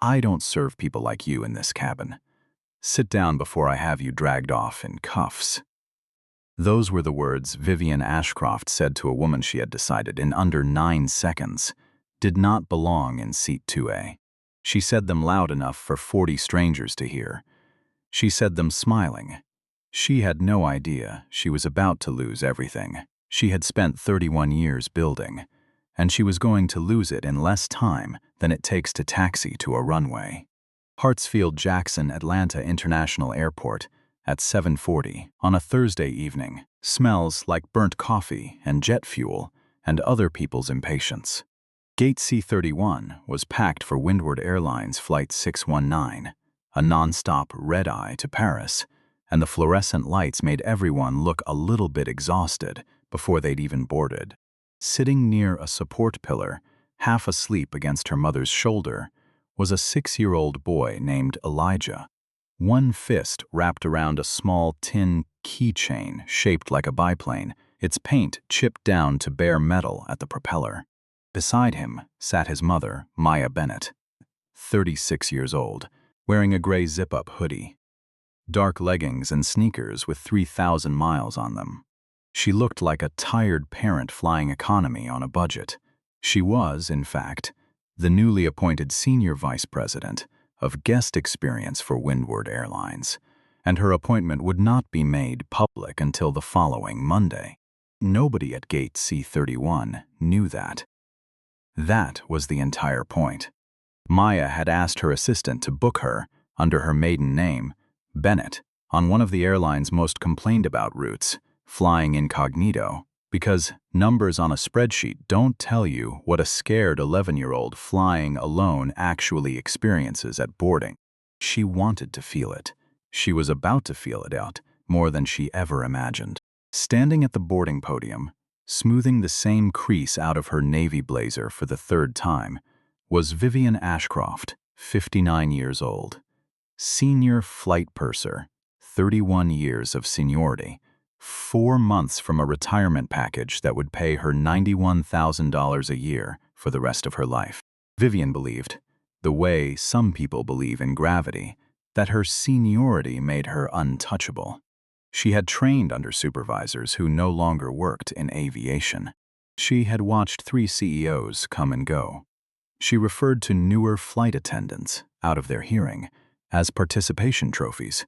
I don't serve people like you in this cabin. Sit down before I have you dragged off in cuffs." Those were the words Vivian Ashcroft said to a woman she had decided, in under 9 seconds, did not belong in seat 2A. She said them loud enough for 40 strangers to hear. She said them smiling. She had no idea she was about to lose everything she had spent 31 years building, and she was going to lose it in less time than it takes to taxi to a runway. Hartsfield-Jackson Atlanta International Airport at 7:40 on a Thursday evening smells like burnt coffee and jet fuel and other people's impatience. Gate C-31 was packed for Windward Airlines Flight 619, a non-stop red-eye to Paris, and the fluorescent lights made everyone look a little bit exhausted before they'd even boarded. Sitting near a support pillar, half asleep against her mother's shoulder, was a 6-year-old boy named Elijah. One fist wrapped around a small tin keychain shaped like a biplane, its paint chipped down to bare metal at the propeller. Beside him sat his mother, Maya Bennett, 36 years old, wearing a gray zip-up hoodie, dark leggings and sneakers with 3,000 miles on them. She looked like a tired parent flying economy on a budget. She was, in fact, the newly appointed senior vice president of guest experience for Windward Airlines, and her appointment would not be made public until the following Monday. Nobody at Gate C-31 knew that. That was the entire point. Maya had asked her assistant to book her, under her maiden name, Bennett, on one of the airline's most complained about routes, flying incognito, because numbers on a spreadsheet don't tell you what a scared 11-year-old flying alone actually experiences at boarding. She wanted to feel it. She was about to feel it out more than she ever imagined. Standing at the boarding podium, smoothing the same crease out of her navy blazer for the 3rd time, was Vivian Ashcroft, 59 years old. Senior flight purser, 31 years of seniority, 4 months from a retirement package that would pay her $91,000 a year for the rest of her life. Vivian believed, the way some people believe in gravity, that her seniority made her untouchable. She had trained under supervisors who no longer worked in aviation. She had watched 3 CEOs come and go. She referred to newer flight attendants, out of their hearing, as participation trophies.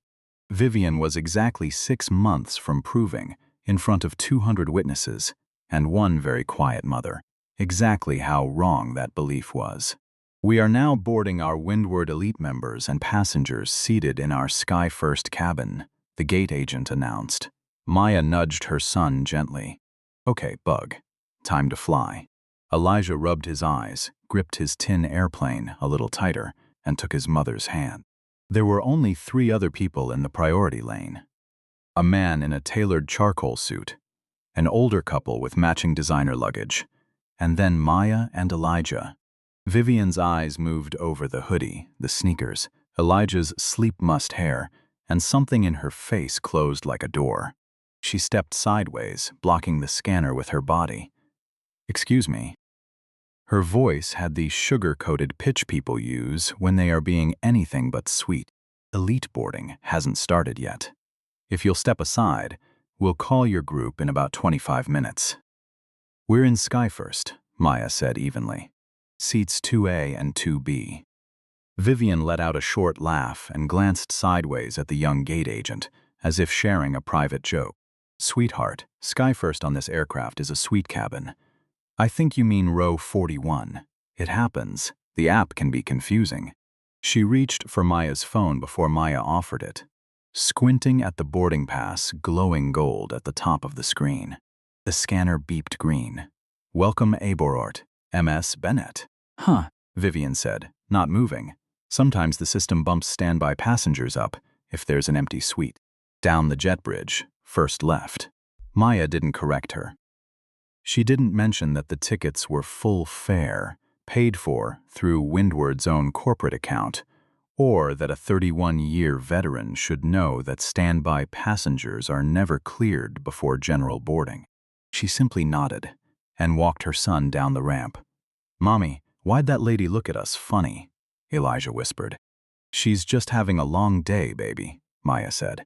Vivian was exactly 6 months from proving, in front of 200 witnesses and one very quiet mother, exactly how wrong that belief was. "We are now boarding our Windward Elite members and passengers seated in our Sky First cabin," the gate agent announced. Maya nudged her son gently. "Okay, Bug. Time to fly." Elijah rubbed his eyes, gripped his tin airplane a little tighter, and took his mother's hand. There were only 3 other people in the priority lane. A man in a tailored charcoal suit, an older couple with matching designer luggage, and then Maya and Elijah. Vivian's eyes moved over the hoodie, the sneakers, Elijah's sleep-mussed hair, and something in her face closed like a door. She stepped sideways, blocking the scanner with her body. "Excuse me." Her voice had the sugar-coated pitch people use when they are being anything but sweet. "Elite boarding hasn't started yet. If you'll step aside, we'll call your group in about 25 minutes. "We're in Sky First," Maya said evenly. "Seats 2A and 2B. Vivian let out a short laugh and glanced sideways at the young gate agent, as if sharing a private joke. "Sweetheart, Sky First on this aircraft is a suite cabin. I think you mean row 41. It happens. The app can be confusing." She reached for Maya's phone before Maya offered it, squinting at the boarding pass glowing gold at the top of the screen. The scanner beeped green. "Welcome Aborort, MS Bennett." "Huh," Vivian said, not moving. Sometimes the system bumps standby passengers up if there's an empty suite. "Down the jet bridge, first left." Maya didn't correct her. She didn't mention that the tickets were full fare, paid for through Windward's own corporate account, or that a 31-year veteran should know that standby passengers are never cleared before general boarding. She simply nodded and walked her son down the ramp. "Mommy, why'd that lady look at us funny?" Elijah whispered. She's just having a long day, baby, Maya said.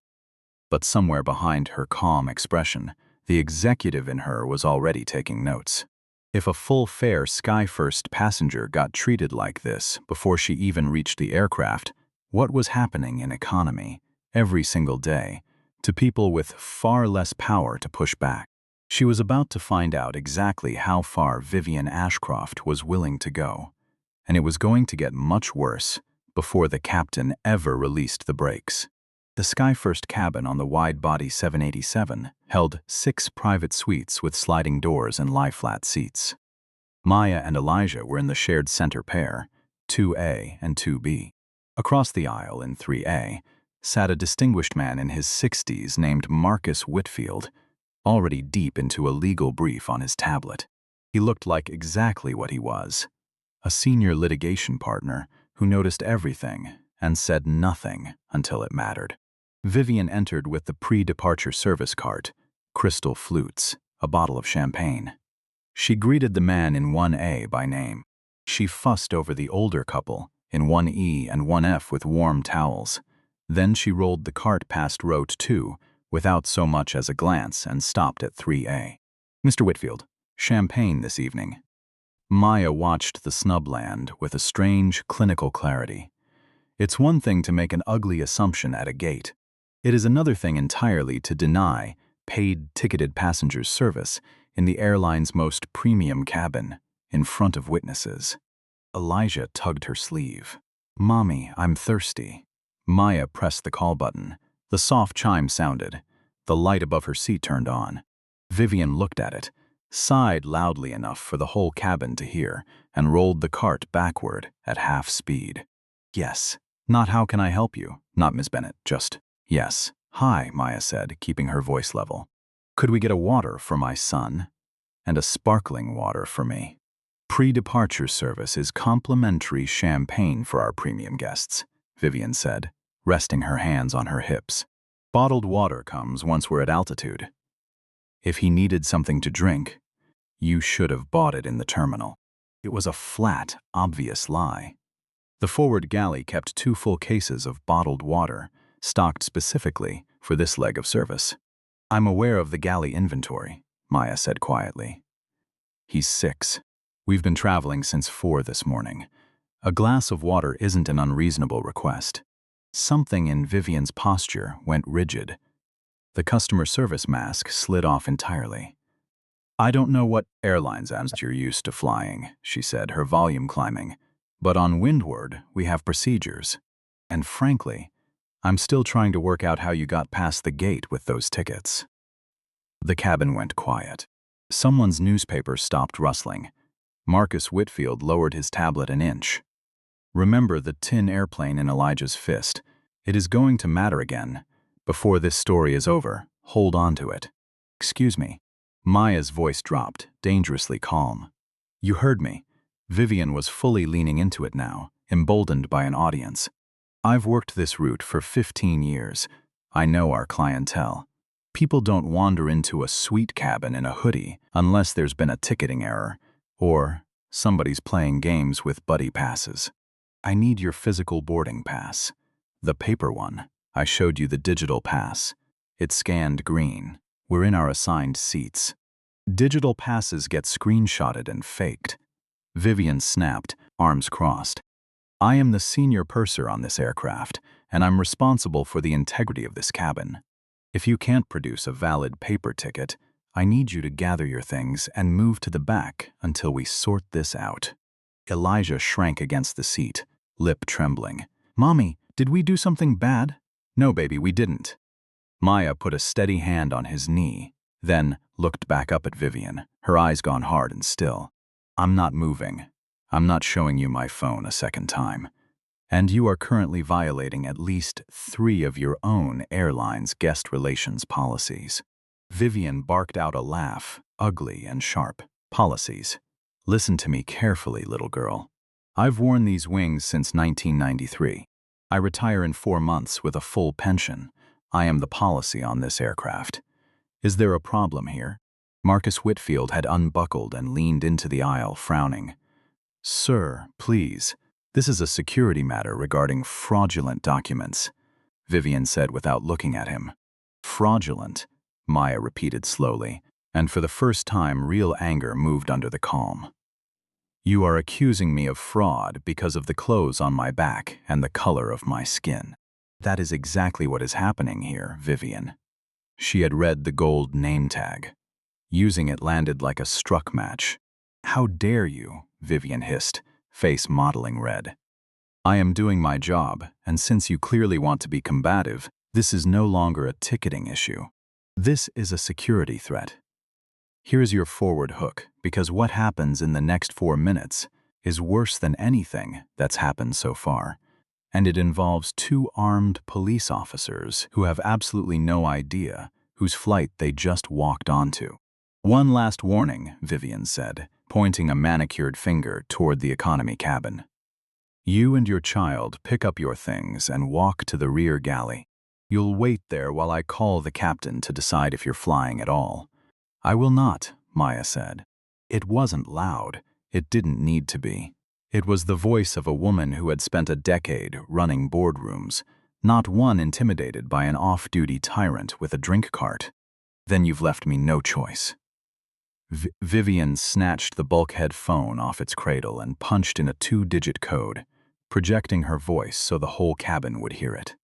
But somewhere behind her calm expression, the executive in her was already taking notes. If a full-fare SkyFirst passenger got treated like this before she even reached the aircraft, what was happening in economy, every single day, to people with far less power to push back? She was about to find out exactly how far Vivian Ashcroft was willing to go, and it was going to get much worse before the captain ever released the brakes. The SkyFirst cabin on the wide-body 787 held 6 private suites with sliding doors and lie-flat seats. Maya and Elijah were in the shared center pair, 2A and 2B. Across the aisle in 3A sat a distinguished man in his 60s named Marcus Whitfield, already deep into a legal brief on his tablet. He looked like exactly what he was, a senior litigation partner who noticed everything and said nothing until it mattered. Vivian entered with the pre-departure service cart, crystal flutes, a bottle of champagne. She greeted the man in 1A by name. She fussed over the older couple in 1E and 1F with warm towels. Then she rolled the cart past row 2 without so much as a glance and stopped at 3A. Mr. Whitfield, champagne this evening. Maya watched the snub land with a strange clinical clarity. It's one thing to make an ugly assumption at a gate. It is another thing entirely to deny paid ticketed passengers service in the airline's most premium cabin, in front of witnesses. Elijah tugged her sleeve. "Mommy, I'm thirsty." Maya pressed the call button. The soft chime sounded. The light above her seat turned on. Vivian looked at it, sighed loudly enough for the whole cabin to hear, and rolled the cart backward at half speed. "Yes. Not how can I help you? Not Miss Bennett, just yes." "Hi," Maya said, keeping her voice level. "Could we get a water for my son? And a sparkling water for me." "Pre-departure service is complimentary champagne for our premium guests," Vivian said, resting her hands on her hips. "Bottled water comes once we're at altitude. If he needed something to drink, you should have bought it in the terminal." It was a flat, obvious lie. The forward galley kept 2 full cases of bottled water, stocked specifically for this leg of service. "I'm aware of the galley inventory," Maya said quietly. "He's 6. We've been traveling since 4 this morning. A glass of water isn't an unreasonable request." Something in Vivian's posture went rigid. The customer service mask slid off entirely. "I don't know what airlines you're used to flying," she said, her volume climbing. "But on Windward, we have procedures. And frankly, I'm still trying to work out how you got past the gate with those tickets." The cabin went quiet. Someone's newspaper stopped rustling. Marcus Whitfield lowered his tablet an inch. "Remember the tin airplane in Elijah's fist. It is going to matter again. Before this story is over, hold on to it." "Excuse me." Maya's voice dropped, dangerously calm. "You heard me." Vivian was fully leaning into it now, emboldened by an audience. "I've worked this route for 15 years. I know our clientele. People don't wander into a suite cabin in a hoodie unless there's been a ticketing error, or somebody's playing games with buddy passes. I need your physical boarding pass. The paper one. I showed you the digital pass. It's scanned green. We're in our assigned seats. Digital passes get screenshotted and faked." Vivian snapped, arms crossed. "I am the senior purser on this aircraft, and I'm responsible for the integrity of this cabin. If you can't produce a valid paper ticket, I need you to gather your things and move to the back until we sort this out." Elijah shrank against the seat, lip trembling. "Mommy, did we do something bad?" "No, baby, we didn't." Maya put a steady hand on his knee, then looked back up at Vivian, her eyes gone hard and still. "I'm not moving. I'm not showing you my phone a second time. And you are currently violating at least 3 of your own airline's guest relations policies." Vivian barked out a laugh, ugly and sharp. "Policies. Listen to me carefully, little girl. I've worn these wings since 1993. I retire in 4 months with a full pension. I am the policy on this aircraft. Is there a problem here?" Marcus Whitfield had unbuckled and leaned into the aisle, frowning. "Sir, please. This is a security matter regarding fraudulent documents, Vivian said without looking at him. Fraudulent, Maya repeated slowly, and for the first time real anger moved under the calm. You are accusing me of fraud because of the clothes on my back and the color of my skin. That is exactly what is happening here, Vivian. She had read the gold name tag. Using it landed like a struck match. How dare you, Vivian hissed, face mottling red. I am doing my job, and since you clearly want to be combative, this is no longer a ticketing issue. This is a security threat. Here's your forward hook, because what happens in the next 4 minutes is worse than anything that's happened so far. And it involves 2 armed police officers who have absolutely no idea whose flight they just walked onto. One last warning, Vivian said, pointing a manicured finger toward the economy cabin. You and your child pick up your things and walk to the rear galley. You'll wait there while I call the captain to decide if you're flying at all. I will not, Maya said. It wasn't loud. It didn't need to be. It was the voice of a woman who had spent a decade running boardrooms, not one intimidated by an off-duty tyrant with a drink cart. Then you've left me no choice. Vivian snatched the bulkhead phone off its cradle and punched in a 2-digit code, projecting her voice so the whole cabin would hear it.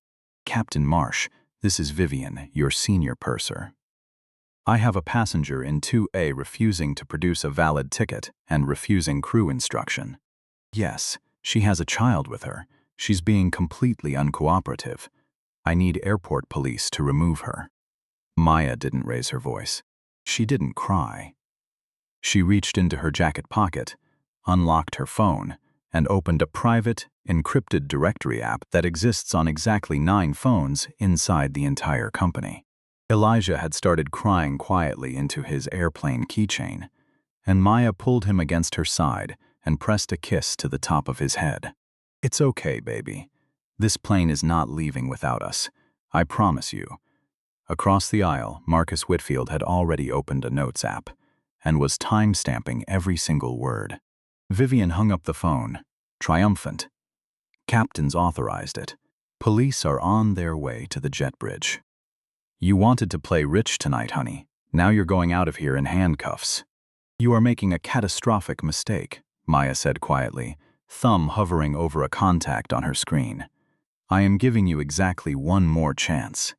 Captain Marsh, this is Vivian, your senior purser. I have a passenger in 2A refusing to produce a valid ticket and refusing crew instruction. Yes, she has a child with her. She's being completely uncooperative. I need airport police to remove her. Maya didn't raise her voice. She didn't cry. She reached into her jacket pocket, unlocked her phone, and opened a private, encrypted directory app that exists on exactly 9 phones inside the entire company. Elijah had started crying quietly into his airplane keychain, and Maya pulled him against her side and pressed a kiss to the top of his head. It's okay, baby. This plane is not leaving without us. I promise you. Across the aisle, Marcus Whitfield had already opened a notes app and was time-stamping every single word. Vivian hung up the phone, triumphant. Captain's authorized it. Police are on their way to the jet bridge. You wanted to play rich tonight, honey. Now you're going out of here in handcuffs. You are making a catastrophic mistake, Maya said quietly, thumb hovering over a contact on her screen. I am giving you exactly one more chance.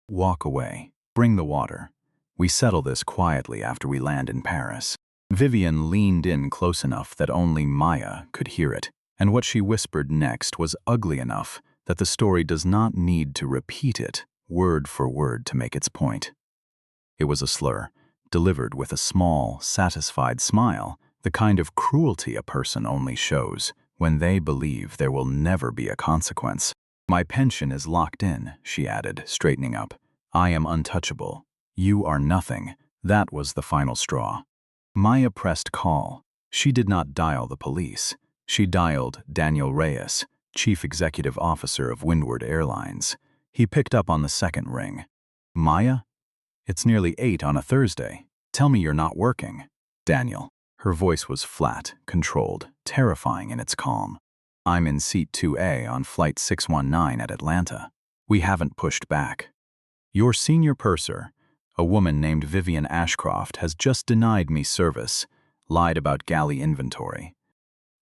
Walk away. Bring the water. We settle this quietly after we land in Paris. Vivian leaned in close enough that only Maya could hear it, and what she whispered next was ugly enough that the story does not need to repeat it word for word to make its point. It was a slur, delivered with a small, satisfied smile, the kind of cruelty a person only shows when they believe there will never be a consequence. My pension is locked in, she added, straightening up. I am untouchable. You are nothing. That was the final straw. Maya pressed call. She did not dial the police. She dialed Daniel Reyes, Chief Executive Officer of Windward Airlines. He picked up on the second ring. Maya? It's nearly 8 on a Thursday. Tell me you're not working. Daniel. Her voice was flat, controlled, terrifying in its calm. I'm in seat 2A on flight 619 at Atlanta. We haven't pushed back. Your senior purser, a woman named Vivian Ashcroft, has just denied me service, lied about galley inventory,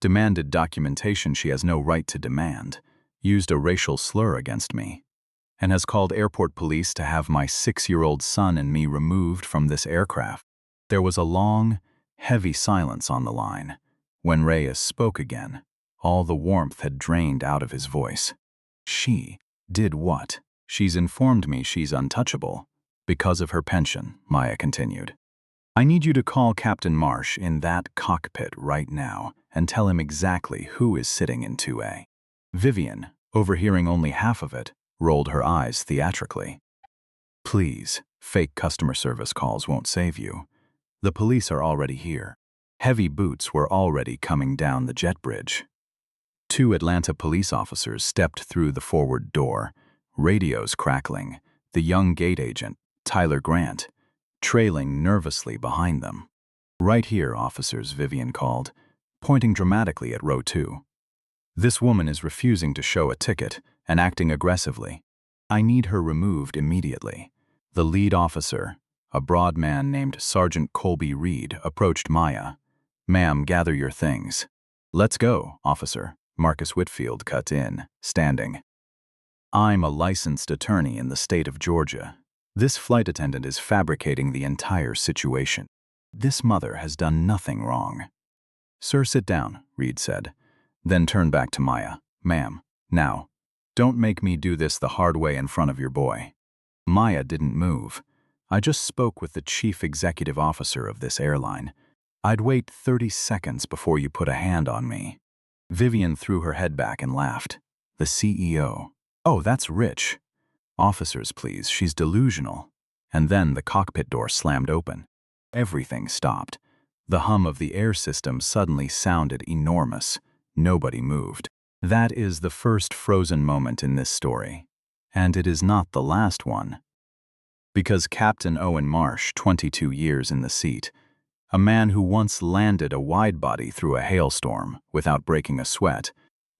demanded documentation she has no right to demand, used a racial slur against me, and has called airport police to have my 6-year-old son and me removed from this aircraft. There was a long, heavy silence on the line. When Reyes spoke again, all the warmth had drained out of his voice. She did what? She's informed me she's untouchable. Because of her pension, Maya continued. I need you to call Captain Marsh in that cockpit right now and tell him exactly who is sitting in 2A. Vivian, overhearing only half of it, rolled her eyes theatrically. Please, fake customer service calls won't save you. The police are already here. Heavy boots were already coming down the jet bridge. 2 Atlanta police officers stepped through the forward door, radios crackling, the young gate agent, Tyler Grant, trailing nervously behind them. Right here, officers, Vivian called, pointing dramatically at row 2. This woman is refusing to show a ticket and acting aggressively. I need her removed immediately. The lead officer, a broad man named Sergeant Colby Reed, approached Maya. "Ma'am, gather your things." "Let's go, officer," Marcus Whitfield cut in, standing. "I'm a licensed attorney in the state of Georgia. This flight attendant is fabricating the entire situation. This mother has done nothing wrong." "Sir, sit down," Reed said, then turned back to Maya. "Ma'am, now, don't make me do this the hard way in front of your boy." Maya didn't move. "I just spoke with the chief executive officer of this airline. I'd wait 30 seconds before you put a hand on me." Vivian threw her head back and laughed. "The CEO. Oh, that's rich. Officers, please, she's delusional." And then the cockpit door slammed open. Everything stopped. The hum of the air system suddenly sounded enormous. Nobody moved. That is the first frozen moment in this story. And it is not the last one. Because Captain Owen Marsh, 22 years in the seat, a man who once landed a wide-body through a hailstorm without breaking a sweat,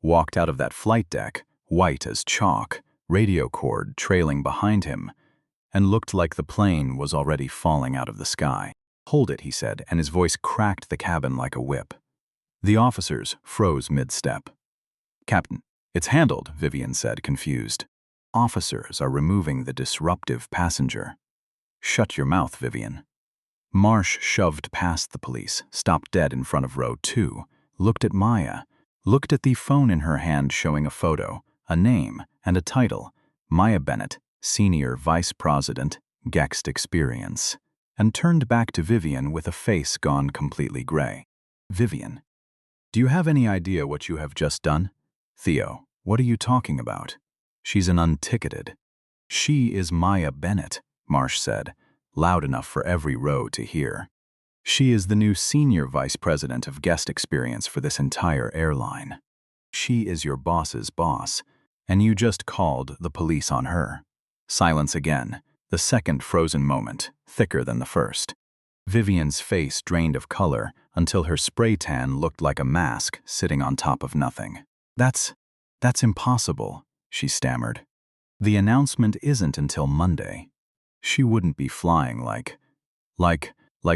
walked out of that flight deck, white as chalk, radio cord trailing behind him, and looked like the plane was already falling out of the sky. "Hold it," he said, and his voice cracked the cabin like a whip. The officers froze mid-step. "Captain, it's handled," Vivian said, confused. "Officers are removing the disruptive passenger." "Shut your mouth, Vivian." Marsh shoved past the police, stopped dead in front of row 2, looked at Maya, looked at the phone in her hand showing a photo, a name, and a title, Maya Bennett, Senior Vice President, Guest Experience, and turned back to Vivian with a face gone completely gray. "Vivian, do you have any idea what you have just done?" "Theo, what are you talking about? She's an unticketed." "She is Maya Bennett," Marsh said, loud enough for every row to hear. "She is the new Senior Vice President of Guest Experience for this entire airline. She is your boss's boss, and you just called the police on her." Silence again, the second frozen moment, thicker than the first. Vivian's face drained of color until her spray tan looked like a mask sitting on top of nothing. That's impossible," she stammered. "The announcement isn't until Monday. She wouldn't be flying like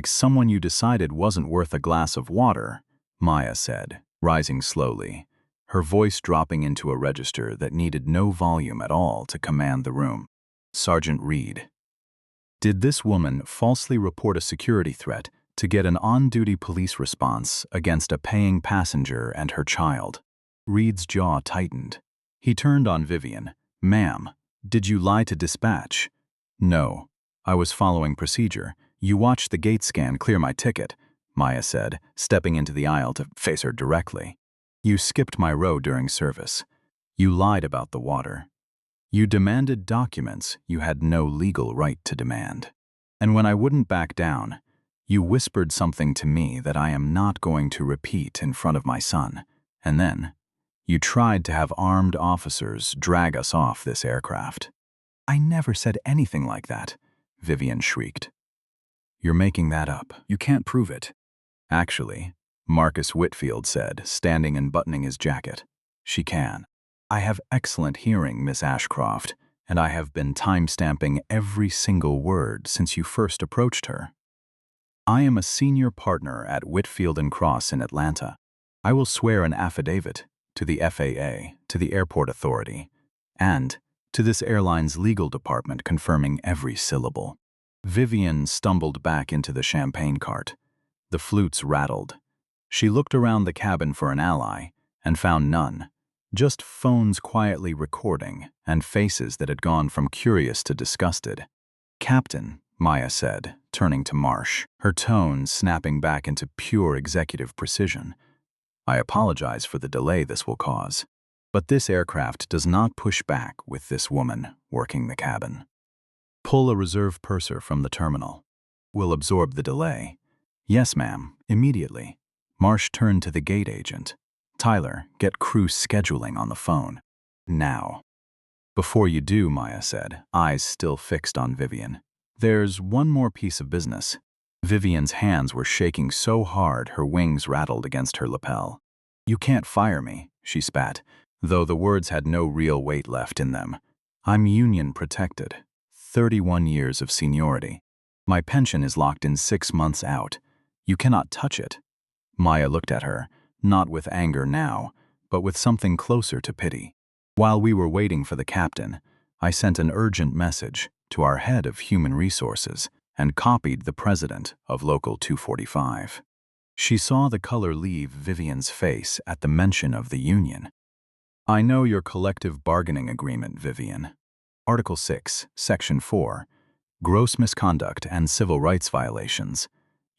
someone you decided wasn't worth a glass of water," Maya said, rising slowly, her voice dropping into a register that needed no volume at all to command the room. "Sergeant Reed, did this woman falsely report a security threat to get an on-duty police response against a paying passenger and her child?" Reed's jaw tightened. He turned on Vivian. "Ma'am, did you lie to dispatch?" "No, I was following procedure. You watched the gate scan clear my ticket," Maya said, stepping into the aisle to face her directly. "You skipped my row during service. You lied about the water. You demanded documents you had no legal right to demand. And when I wouldn't back down, you whispered something to me that I am not going to repeat in front of my son. And then, you tried to have armed officers drag us off this aircraft." "I never said anything like that," Vivian shrieked. "You're making that up. You can't prove it." "Actually," Marcus Whitfield said, standing and buttoning his jacket, "she can. I have excellent hearing, Miss Ashcroft, and I have been time-stamping every single word since you first approached her. I am a senior partner at Whitfield & Cross in Atlanta. I will swear an affidavit to the FAA, to the airport authority, and to this airline's legal department confirming every syllable." Vivian stumbled back into the champagne cart. The flutes rattled. She looked around the cabin for an ally and found none, just phones quietly recording and faces that had gone from curious to disgusted. "Captain," Maya said, turning to Marsh, her tone snapping back into pure executive precision, "I apologize for the delay this will cause, but this aircraft does not push back with this woman working the cabin. Pull a reserve purser from the terminal. We'll absorb the delay." "Yes, ma'am, immediately." Marsh turned to the gate agent. "Tyler, get crew scheduling on the phone. Now." "Before you do," Maya said, eyes still fixed on Vivian, "there's one more piece of business." Vivian's hands were shaking so hard her wings rattled against her lapel. "You can't fire me," she spat, though the words had no real weight left in them. I'm union protected. 31 years of seniority. My pension is locked in 6 months out. You cannot touch it. Maya looked at her, not with anger now, but with something closer to pity. While we were waiting for the captain, I sent an urgent message to our head of human resources and copied the president of Local 245. She saw the color leave Vivian's face at the mention of the union. I know your collective bargaining agreement, Vivian. Article 6, Section 4, gross misconduct and civil rights violations.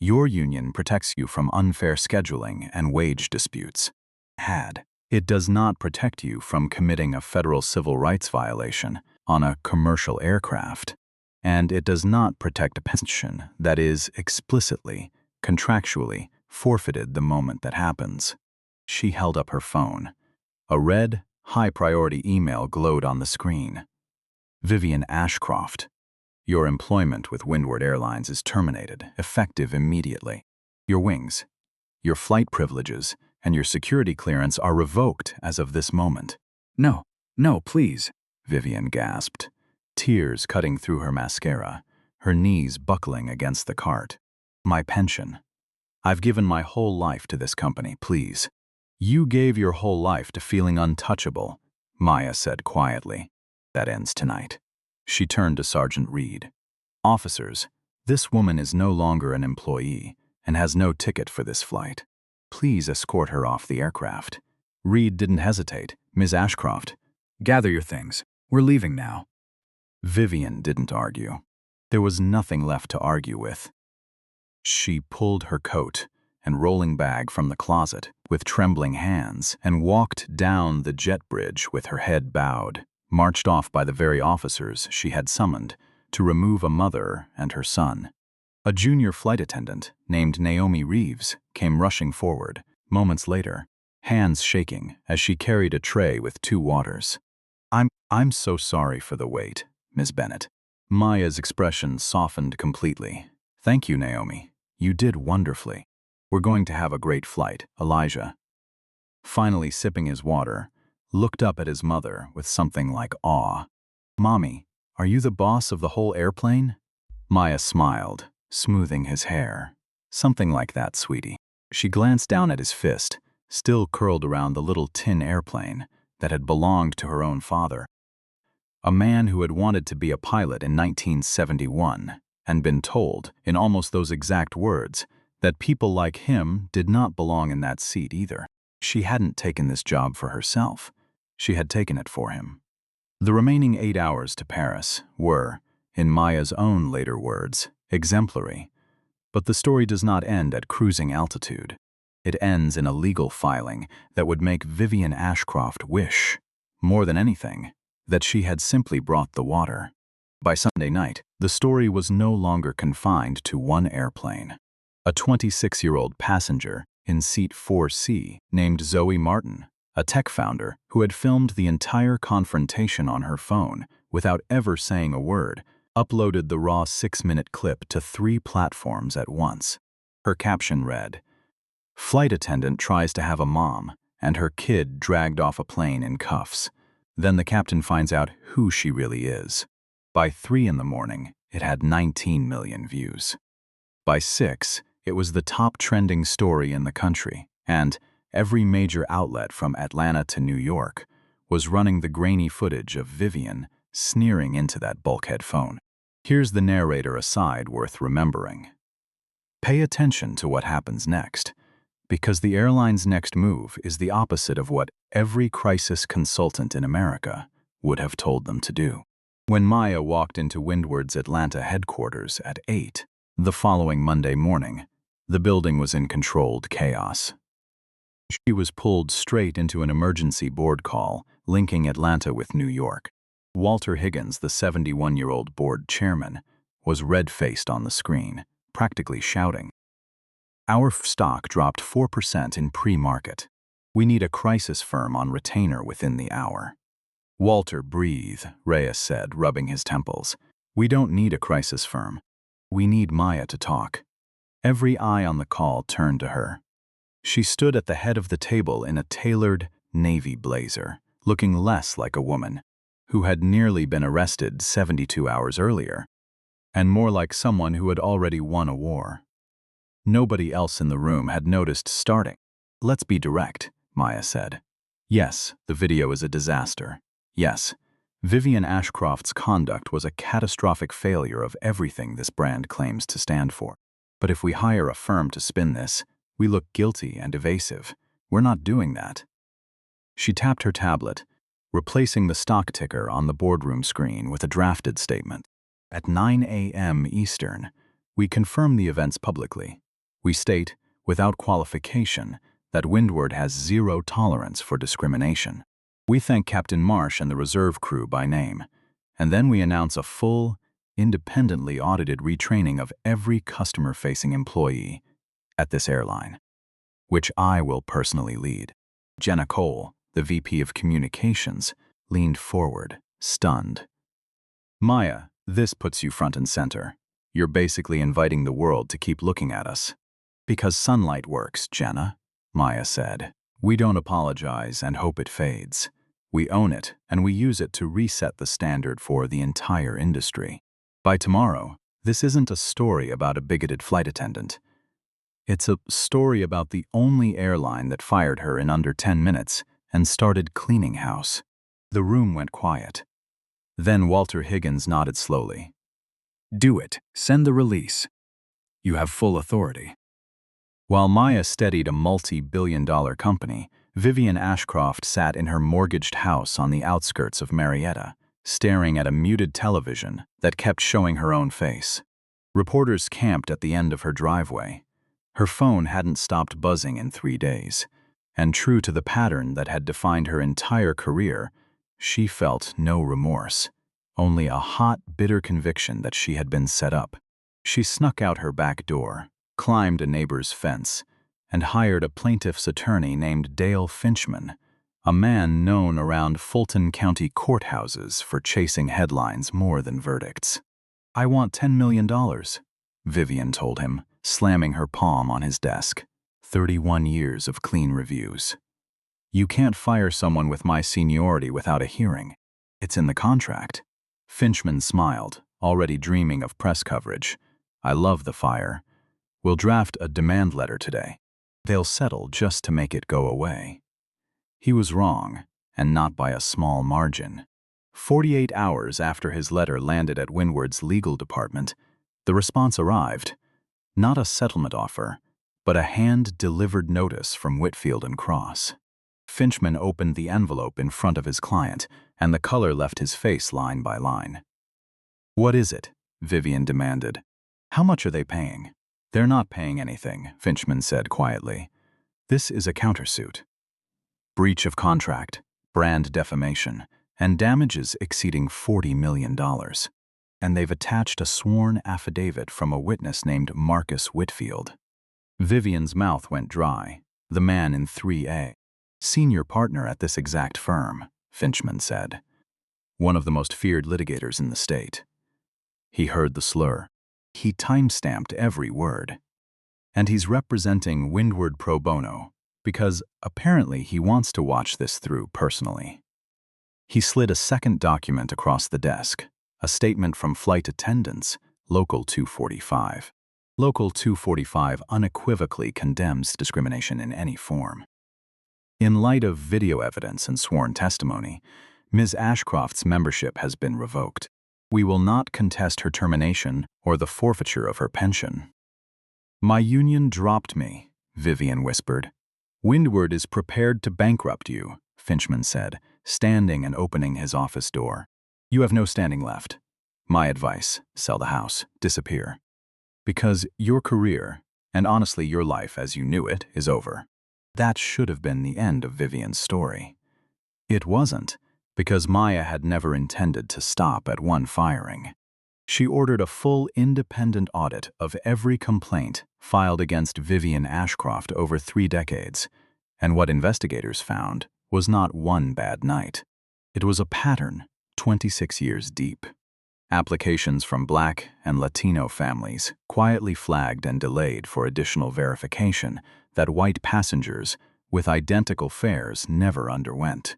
Your union protects you from unfair scheduling and wage disputes. It does not protect you from committing a federal civil rights violation on a commercial aircraft, and it does not protect a pension that is explicitly, contractually forfeited the moment that happens. She held up her phone. A red, high-priority email glowed on the screen. Vivian Ashcroft. Your employment with Windward Airlines is terminated, effective immediately. Your wings, your flight privileges, and your security clearance are revoked as of this moment. No, please, Vivian gasped, tears cutting through her mascara, her knees buckling against the cart. My pension. I've given my whole life to this company, please. You gave your whole life to feeling untouchable, Maya said quietly. That ends tonight. She turned to Sergeant Reed. Officers, this woman is no longer an employee and has no ticket for this flight. Please escort her off the aircraft. Reed didn't hesitate. Ms. Ashcroft, gather your things. We're leaving now. Vivian didn't argue. There was nothing left to argue with. She pulled her coat and rolling bag from the closet with trembling hands and walked down the jet bridge with her head bowed, marched off by the very officers she had summoned to remove a mother and her son. A junior flight attendant named Naomi Reeves came rushing forward, moments later, hands shaking as she carried a tray with 2 waters. I'm so sorry for the wait, Ms. Bennett. Maya's expression softened completely. Thank you, Naomi. You did wonderfully. We're going to have a great flight, Elijah. Finally sipping his water, looked up at his mother with something like awe. Mommy, are you the boss of the whole airplane? Maya smiled, smoothing his hair. Something like that, sweetie. She glanced down at his fist, still curled around the little tin airplane that had belonged to her own father. A man who had wanted to be a pilot in 1971 and been told, in almost those exact words, that people like him did not belong in that seat either. She hadn't taken this job for herself. She had taken it for him. The remaining 8 hours to Paris were, in Maya's own later words, exemplary. But the story does not end at cruising altitude. It ends in a legal filing that would make Vivian Ashcroft wish, more than anything, that she had simply brought the water. By Sunday night, the story was no longer confined to one airplane. A 26-year-old passenger in seat 4C named Zoe Martin, a tech founder who had filmed the entire confrontation on her phone without ever saying a word, uploaded the raw 6-minute clip to 3 platforms at once. Her caption read, "Flight attendant tries to have a mom, and her kid dragged off a plane in cuffs. Then the captain finds out who she really is." By 3 in the morning, it had 19 million views. By 6, it was the top trending story in the country, and every major outlet from Atlanta to New York was running the grainy footage of Vivian sneering into that bulkhead phone. Here's the narrator aside worth remembering. Pay attention to what happens next, because the airline's next move is the opposite of what every crisis consultant in America would have told them to do. When Maya walked into Windward's Atlanta headquarters at 8 the following Monday morning, the building was in controlled chaos. She was pulled straight into an emergency board call linking Atlanta with New York. Walter Higgins, the 71-year-old board chairman, was red-faced on the screen, practically shouting, "Our stock dropped 4% in pre-market. We need a crisis firm on retainer within the hour." "Walter, breathe," Reyes said, rubbing his temples. "We don't need a crisis firm. We need Maya to talk." Every eye on the call turned to her. She stood at the head of the table in a tailored, navy blazer, looking less like a woman, who had nearly been arrested 72 hours earlier, and more like someone who had already won a war. Nobody else in the room had noticed starting. "Let's be direct," Maya said. "Yes, the video is a disaster. Yes, Vivian Ashcroft's conduct was a catastrophic failure of everything this brand claims to stand for. But if we hire a firm to spin this, we look guilty and evasive. We're not doing that." She tapped her tablet, replacing the stock ticker on the boardroom screen with a drafted statement. "At 9 a.m. Eastern, we confirm the events publicly. We state, without qualification, that Windward has zero tolerance for discrimination. We thank Captain Marsh and the reserve crew by name, and then we announce a full, independently audited retraining of every customer-facing employee at this airline, which I will personally lead." Jenna Cole, the VP of Communications, leaned forward, stunned. "Maya, this puts you front and center. You're basically inviting the world to keep looking at us." "Because sunlight works, Jenna," Maya said. "We don't apologize and hope it fades. We own it, and we use it to reset the standard for the entire industry. By tomorrow, this isn't a story about a bigoted flight attendant. It's a story about the only airline that fired her in under 10 minutes and started cleaning house." The room went quiet. Then Walter Higgins nodded slowly. "Do it. Send the release. You have full authority." While Maya steadied a multi-billion-dollar company, Vivian Ashcroft sat in her mortgaged house on the outskirts of Marietta, staring at a muted television that kept showing her own face. Reporters camped at the end of her driveway. Her phone hadn't stopped buzzing in 3 days, and true to the pattern that had defined her entire career, she felt no remorse, only a hot, bitter conviction that she had been set up. She snuck out her back door, climbed a neighbor's fence, and hired a plaintiff's attorney named Dale Finchman, a man known around Fulton County courthouses for chasing headlines more than verdicts. "I want $10 million, Vivian told him, slamming her palm on his desk. 31 years of clean reviews. "You can't fire someone with my seniority without a hearing. It's in the contract." Finchman smiled, already dreaming of press coverage. "I love the fire. We'll draft a demand letter today. They'll settle just to make it go away." He was wrong, and not by a small margin. 48 hours after his letter landed at Windward's legal department, the response arrived. Not a settlement offer, but a hand-delivered notice from Whitfield and Cross. Finchman opened the envelope in front of his client, and the color left his face line by line. "What is it?" Vivian demanded. "How much are they paying?" "They're not paying anything," Finchman said quietly. "This is a countersuit. Breach of contract, brand defamation, and damages exceeding $40 million. And they've attached a sworn affidavit from a witness named Marcus Whitfield." Vivian's mouth went dry. "The man in 3A. Senior partner at this exact firm," Finchman said. "One of the most feared litigators in the state." He heard the slur. He time-stamped every word. "And he's representing Windward pro bono, because apparently he wants to watch this through personally." He slid a second document across the desk, a statement from flight attendants, Local 245. Local 245 unequivocally condemns discrimination in any form. "In light of video evidence and sworn testimony, Ms. Ashcroft's membership has been revoked. We will not contest her termination or the forfeiture of her pension." "My union dropped me," Vivian whispered. "Windward is prepared to bankrupt you," Finchman said, standing and opening his office door. "You have no standing left. My advice, sell the house, disappear. Because your career, and honestly your life as you knew it, is over." That should have been the end of Vivian's story. It wasn't, because Maya had never intended to stop at one firing. She ordered a full independent audit of every complaint filed against Vivian Ashcroft over 3 decades, and what investigators found was not one bad night. It was a pattern 26 years deep. Applications from Black and Latino families quietly flagged and delayed for additional verification that white passengers with identical fares never underwent.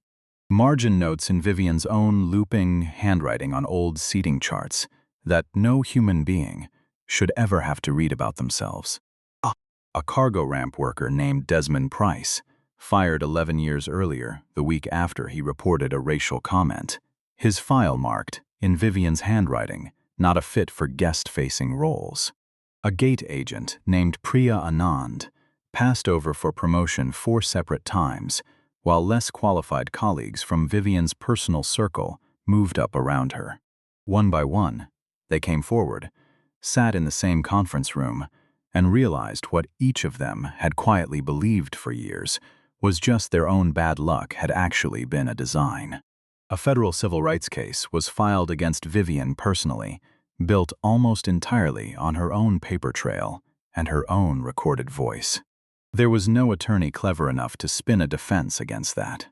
Margin notes in Vivian's own looping handwriting on old seating charts that no human being should ever have to read about themselves. A cargo ramp worker named Desmond Price, fired 11 years earlier, the week after he reported a racial comment. His file marked, in Vivian's handwriting, not a fit for guest-facing roles. A gate agent named Priya Anand passed over for promotion 4 separate times, while less qualified colleagues from Vivian's personal circle moved up around her. One by one, they came forward, sat in the same conference room, and realized what each of them had quietly believed for years was just their own bad luck had actually been a design. A federal civil rights case was filed against Vivian personally, built almost entirely on her own paper trail and her own recorded voice. There was no attorney clever enough to spin a defense against that.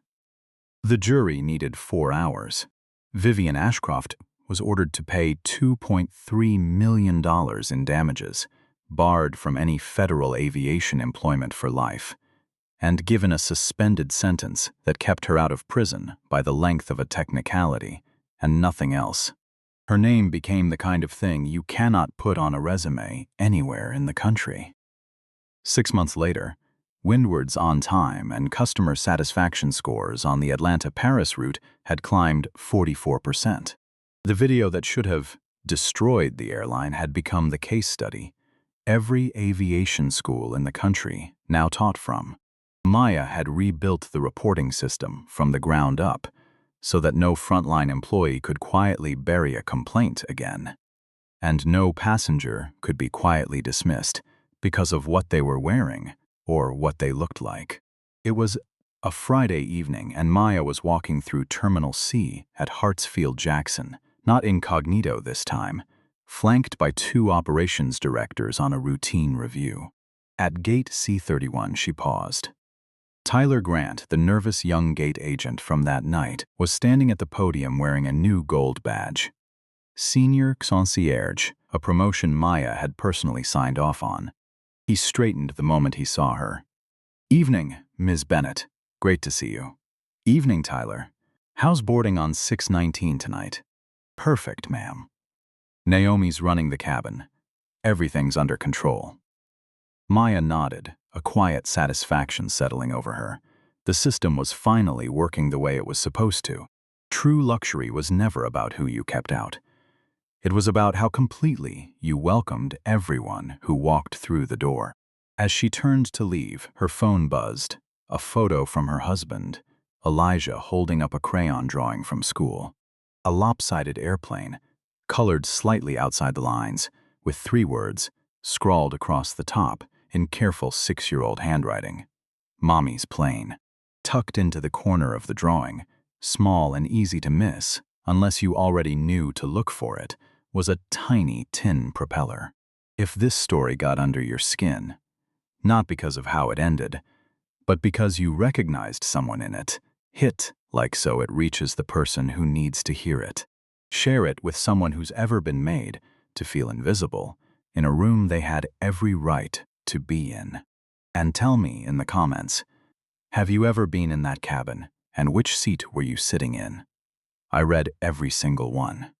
The jury needed 4 hours. Vivian Ashcroft was ordered to pay $2.3 million in damages, barred from any federal aviation employment for life, and given a suspended sentence that kept her out of prison by the length of a technicality and nothing else. Her name became the kind of thing you cannot put on a resume anywhere in the country. 6 months later, Windward's on-time and customer satisfaction scores on the Atlanta-Paris route had climbed 44%. The video that should have destroyed the airline had become the case study every aviation school in the country now taught from. Maya had rebuilt the reporting system from the ground up so that no frontline employee could quietly bury a complaint again, and no passenger could be quietly dismissed because of what they were wearing or what they looked like. It was a Friday evening, and Maya was walking through Terminal C at Hartsfield-Jackson, not incognito this time, flanked by 2 operations directors on a routine review. At gate C31, she paused. Tyler Grant, the nervous young gate agent from that night, was standing at the podium wearing a new gold badge. Senior Concierge, a promotion Maya had personally signed off on. He straightened the moment he saw her. "Evening, Ms. Bennett. Great to see you." "Evening, Tyler. How's boarding on 619 tonight?" "Perfect, ma'am." "Naomi's running the cabin. Everything's under control." Maya nodded, a quiet satisfaction settling over her. The system was finally working the way it was supposed to. True luxury was never about who you kept out. It was about how completely you welcomed everyone who walked through the door. As she turned to leave, her phone buzzed, a photo from her husband, Elijah, holding up a crayon drawing from school. A lopsided airplane, colored slightly outside the lines, with 3 words scrawled across the top in careful 6-year-old handwriting. "Mommy's plane." Tucked into the corner of the drawing, small and easy to miss unless you already knew to look for it, was a tiny tin propeller. If this story got under your skin, not because of how it ended, but because you recognized someone in it, hit like so it reaches the person who needs to hear it. Share it with someone who's ever been made to feel invisible in a room they had every right to be in. And tell me in the comments, have you ever been in that cabin, and which seat were you sitting in? I read every single one.